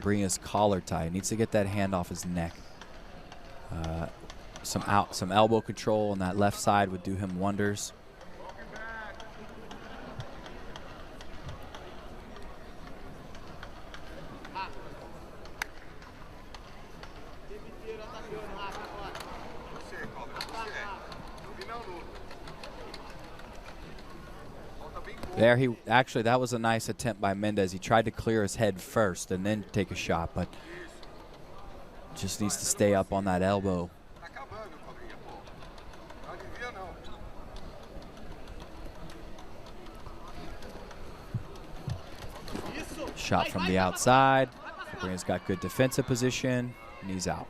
Cobrinha's collar tie. He needs to get that hand off his neck. Some elbow control on that left side would do him wonders. There actually, that was a nice attempt by Mendes. He tried to clear his head first and then take a shot, but just needs to stay up on that elbow. Shot from the outside. Cobrinha's got good defensive position, and he's out.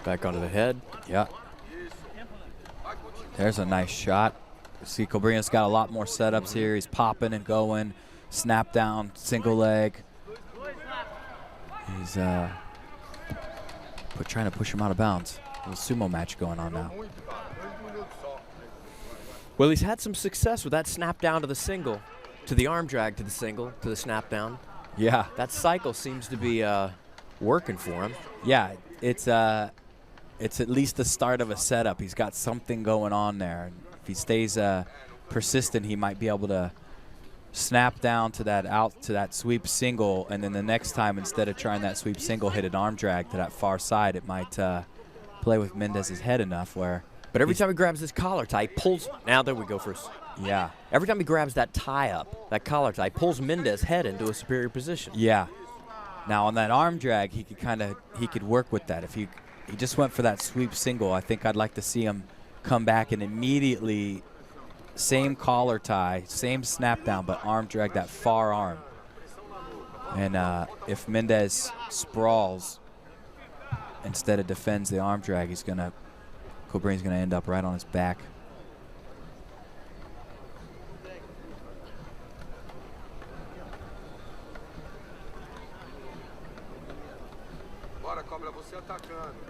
Back onto the head. Yeah. There's a nice shot. You see Cobrinha's got a lot more setups here. He's popping and going. Snap down, single leg. He's trying to push him out of bounds. A little sumo match going on now. Well, he's had some success with that snap down to the single, to the arm drag to the single, to the snap down. Yeah. That cycle seems to be working for him. Yeah, it's at least the start of a setup. He's got something going on there. And if he stays persistent, he might be able to snap down to that sweep single, and then the next time, instead of trying that sweep single, hit an arm drag to that far side. It might play with Mendes' head enough where. But every time he grabs his collar tie, he pulls. Now there we go first. Yeah. Every time he grabs that tie up, that collar tie, pulls Mendes' head into a superior position. Yeah. Now on that arm drag, he could work with that. If he just went for that sweep single, I think I'd like to see him come back and immediately same collar tie, same snap down, but arm drag that far arm. And if Mendes sprawls instead of defends the arm drag, Cobrinha's gonna end up right on his back.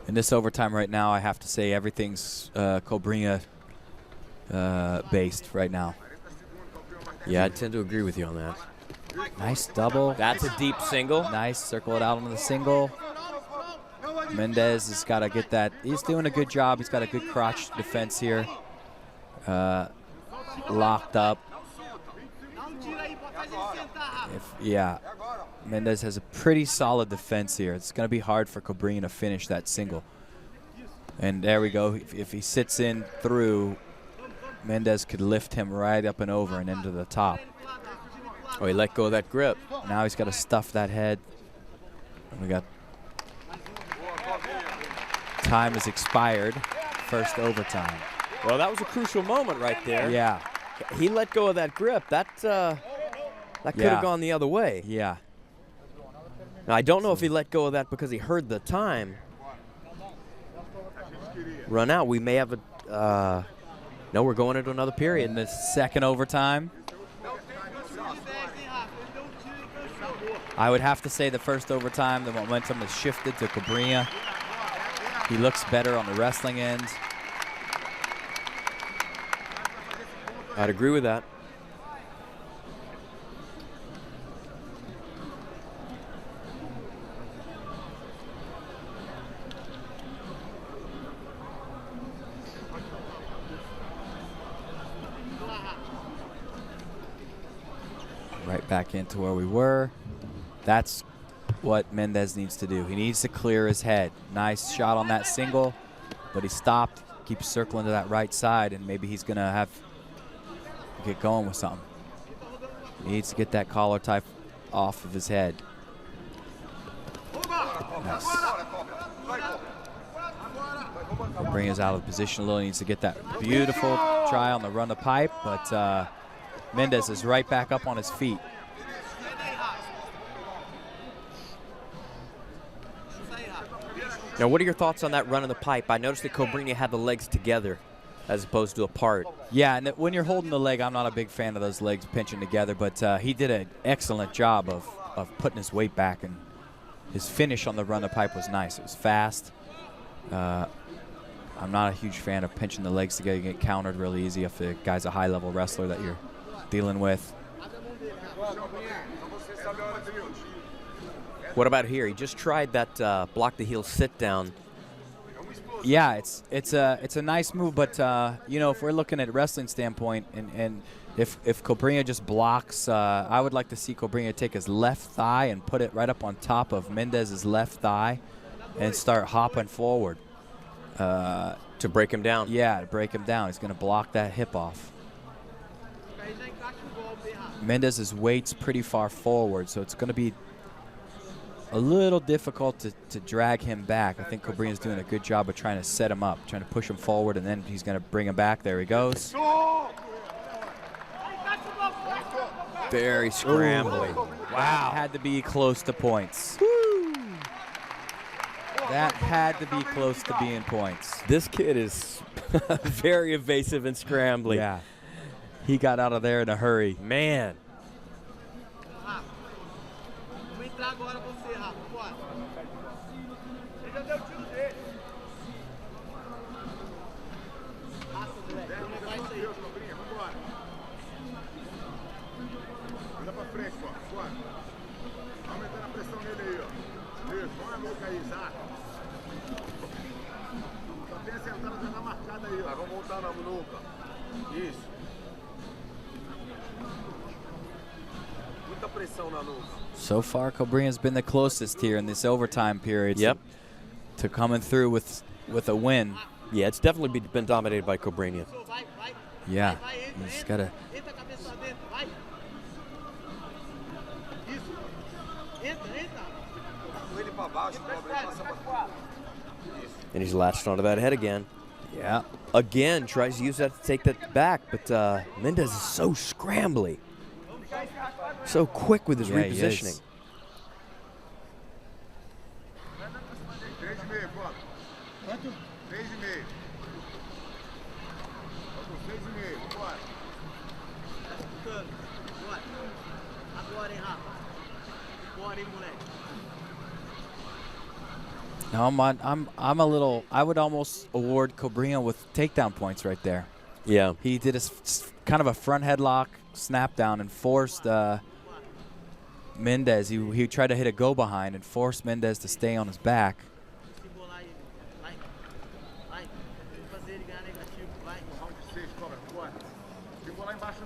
In this overtime right now, I have to say everything's Cobrinha based right now. Yeah, I tend to agree with you on that. Nice double. That's a deep single. Nice, circle it out on the single. Mendes has got to get that. He's doing a good job. He's got a good crotch defense here. Locked up. Yeah, Mendes has a pretty solid defense here. It's going to be hard for Cobrinha to finish that single. And there we go. If he sits in through, Mendes could lift him right up and over and into the top. Oh, he let go of that grip. Now he's got to stuff that head. And we got time has expired. First overtime. Well, that was a crucial moment right there. Yeah. He let go of that grip. That could have gone the other way. Yeah. Now, I don't know if he let go of that because he heard the time run out. We may have a no, we're going into another period. In the second overtime. I would have to say the first overtime, the momentum has shifted to Cobrinha. He looks better on the wrestling end. I'd agree with that. Right back into where we were. That's what Mendes needs to do. He needs to clear his head. Nice shot on that single, but he stopped, keeps circling to that right side, and maybe he's going to get going with something. He needs to get that collar tie off of his head. Nice. Cobrinha's out of position a little. He needs to get that beautiful try on the run the pipe, but Mendes is right back up on his feet. Now, what are your thoughts on that run of the pipe? I noticed that Cobrinha had the legs together as opposed to apart. Yeah, and when you're holding the leg, I'm not a big fan of those legs pinching together, but he did an excellent job of putting his weight back, and his finish on the run the pipe was nice. It was fast. I I'm not a huge fan of pinching the legs together. You get countered really easy if the guy's a high-level wrestler that you're dealing with. What about here? He just tried that block the heel sit down. Yeah, it's a nice move, but you know, if we're looking at a wrestling standpoint, and if Cobrinha just blocks, I would like to see Cobrinha take his left thigh and put it right up on top of Mendes's left thigh, and start hopping forward to break him down. Yeah, to break him down. He's going to block that hip off. Mendes's weight's pretty far forward, so it's going to be a little difficult to drag him back. I think Cobrinha's doing a good job of trying to set him up, trying to push him forward, and then he's going to bring him back. There he goes. Very scrambly. Wow. Had to be close to points. Woo. That had to be close to being points. This kid is very evasive and scrambly. Yeah. He got out of there in a hurry. Man. So far, Cobrinha's been the closest here in this overtime period. Yep. To coming through with a win. Yeah, it's definitely been dominated by Cobrinha. Yeah, he's got to. And he's latched onto that head again. Yeah. Again, tries to use that to take that back, but Mendes is so scrambly. So quick with his repositioning. No, I'm a little. I would almost award Cobrinha with takedown points right there. Yeah. He did a kind of a front headlock snap down and forced Mendes. He tried to hit a go behind and forced Mendes to stay on his back.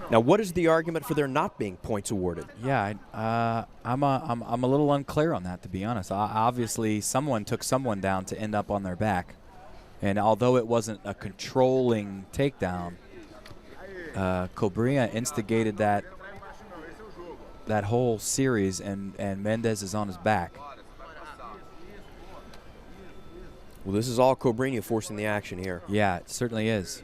Now, what is the argument for there not being points awarded? Yeah, I'm a little unclear on that, to be honest. Obviously, someone took someone down to end up on their back, and although it wasn't a controlling takedown, Cobrinha instigated that whole series, and Mendes is on his back. Well, this is all Cobrinha forcing the action here. Yeah, it certainly is.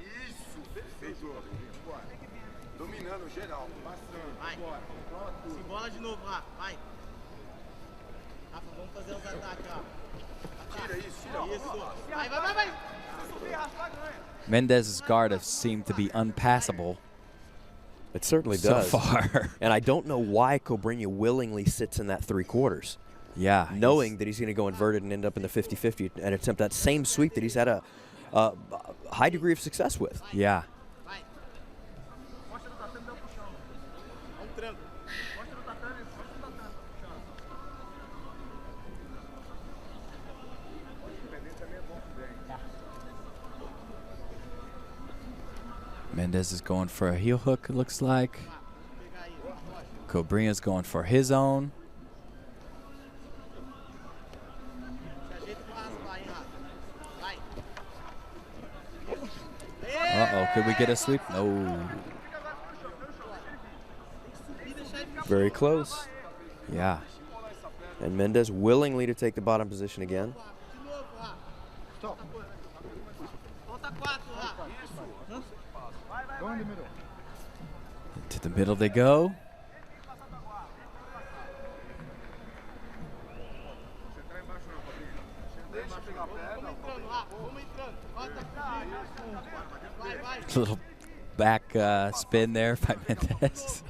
Mendes's guard has seemed to be unpassable. It certainly does. So far. And I don't know why Cobrinha willingly sits in that 3/4. Yeah. Knowing that he's going to go inverted and end up in the 50-50 and attempt that same sweep that he's had a high degree of success with. Yeah. Mendes is going for a heel hook, it looks like. Cobrinha's going for his own. Uh-oh, could we get a sweep? No. Very close. Yeah. And Mendes willingly to take the bottom position again. To the middle they go. Little back spin there by Mendes.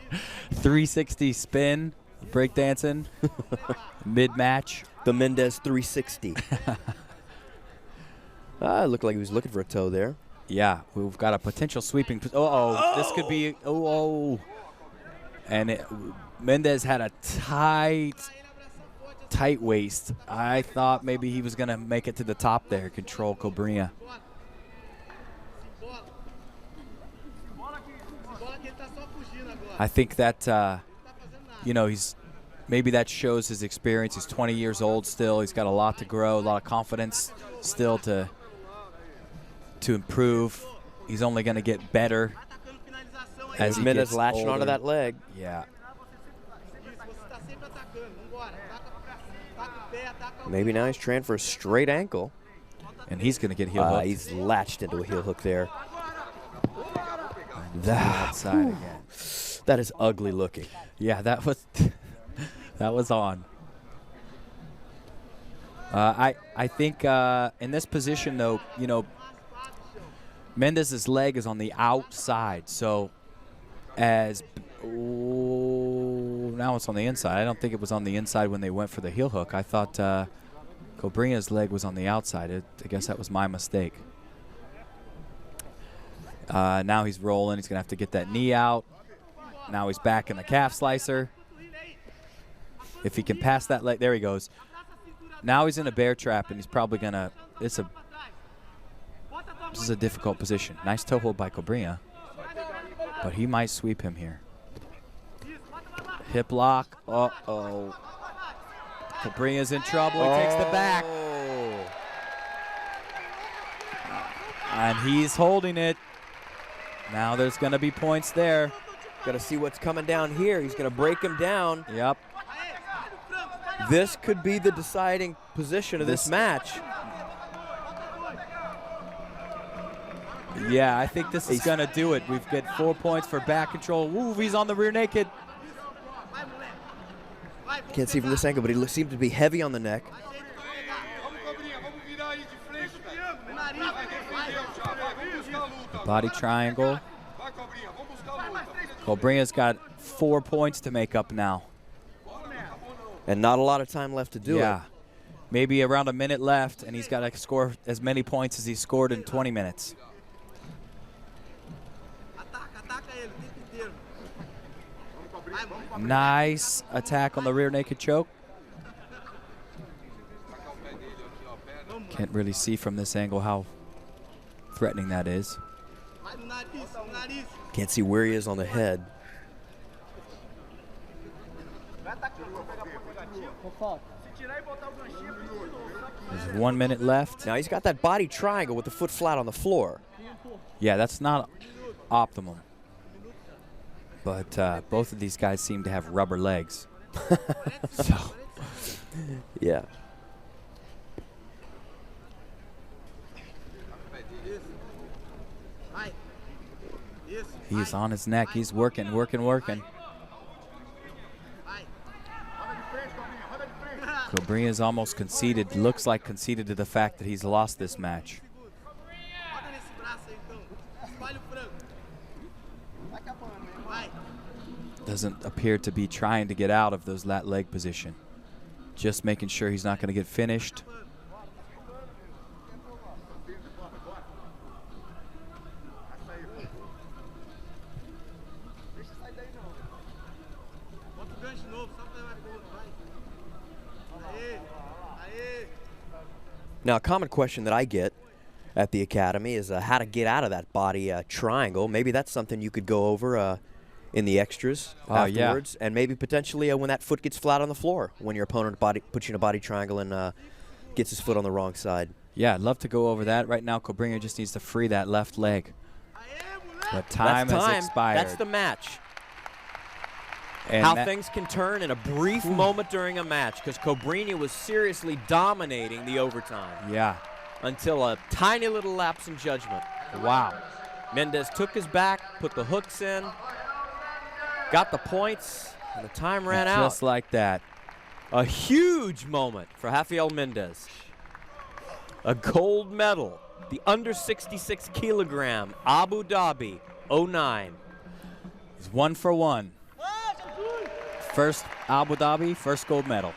360 spin, breakdancing, mid-match. The Mendes 360. It looked like he was looking for a toe there. Yeah, we've got a potential sweeping. This could be. And Mendes had a tight waist. I thought maybe he was going to make it to the top there, control Cobrinha. I think that, maybe that shows his experience. He's 20 years old still. He's got a lot to grow, a lot of confidence still to improve. He's only going to get better as he Mendes gets latching older. onto that leg. Yeah. Maybe now he's trying for a straight ankle. And he's going to get heel hooked. He's latched into a heel hook there. Outside again. That is ugly looking. Yeah, that was that was on. I think in this position though, Mendes' leg is on the outside, so now it's on the inside. I don't think it was on the inside when they went for the heel hook. I thought Cobrinha's leg was on the outside. I guess that was my mistake. Now he's rolling. He's going to have to get that knee out. Now he's back in the calf slicer. If he can pass that leg, there he goes. Now he's in a bear trap, and he's probably going to – this is a difficult position. Nice toe hold by Cobrinha, but he might sweep him here. Hip lock. Uh-oh. Cobrinha's in trouble. He takes the back. And he's holding it. Now there's going to be points there. Got to see what's coming down here. He's going to break him down. Yep. This could be the deciding position of this match. Yeah, I think this is going to do it. We've got 4 points for back control. Ooh, he's on the rear naked. Can't see from this angle, but he seemed to be heavy on the neck. Body triangle. Cobrinha's got 4 points to make up now. And not a lot of time left to do it. Yeah. Maybe around a minute left, and he's got to score as many points as he scored in 20 minutes. Nice attack on the rear naked choke. Can't really see from this angle how threatening that is. Can't see where he is on the head. There's 1 minute left. Now he's got that body triangle with the foot flat on the floor. Yeah, that's not optimum. But both of these guys seem to have rubber legs. So, yeah. He's on his neck. He's working. Cobrinha's almost conceded, looks like conceded to the fact that he's lost this match. Doesn't appear to be trying to get out of that leg position. Just making sure he's not going to get finished. Now, a common question that I get at the academy is how to get out of that body triangle. Maybe that's something you could go over in the extras afterwards, and maybe potentially when that foot gets flat on the floor, when your opponent puts you in a body triangle and gets his foot on the wrong side. Yeah, I'd love to go over that. Right now, Cobrinha just needs to free that left leg. But time has expired. That's the match. And how things can turn in a brief moment during a match, because Cobrinha was seriously dominating the overtime. Yeah. Until a tiny little lapse in judgment. Wow. Mendes took his back, put the hooks in, got the points, and the time ran out. Just like that. A huge moment for Rafael Mendes. A gold medal, the under 66 kilogram, Abu Dhabi, 09. He's 1 for 1. First Abu Dhabi, first gold medal.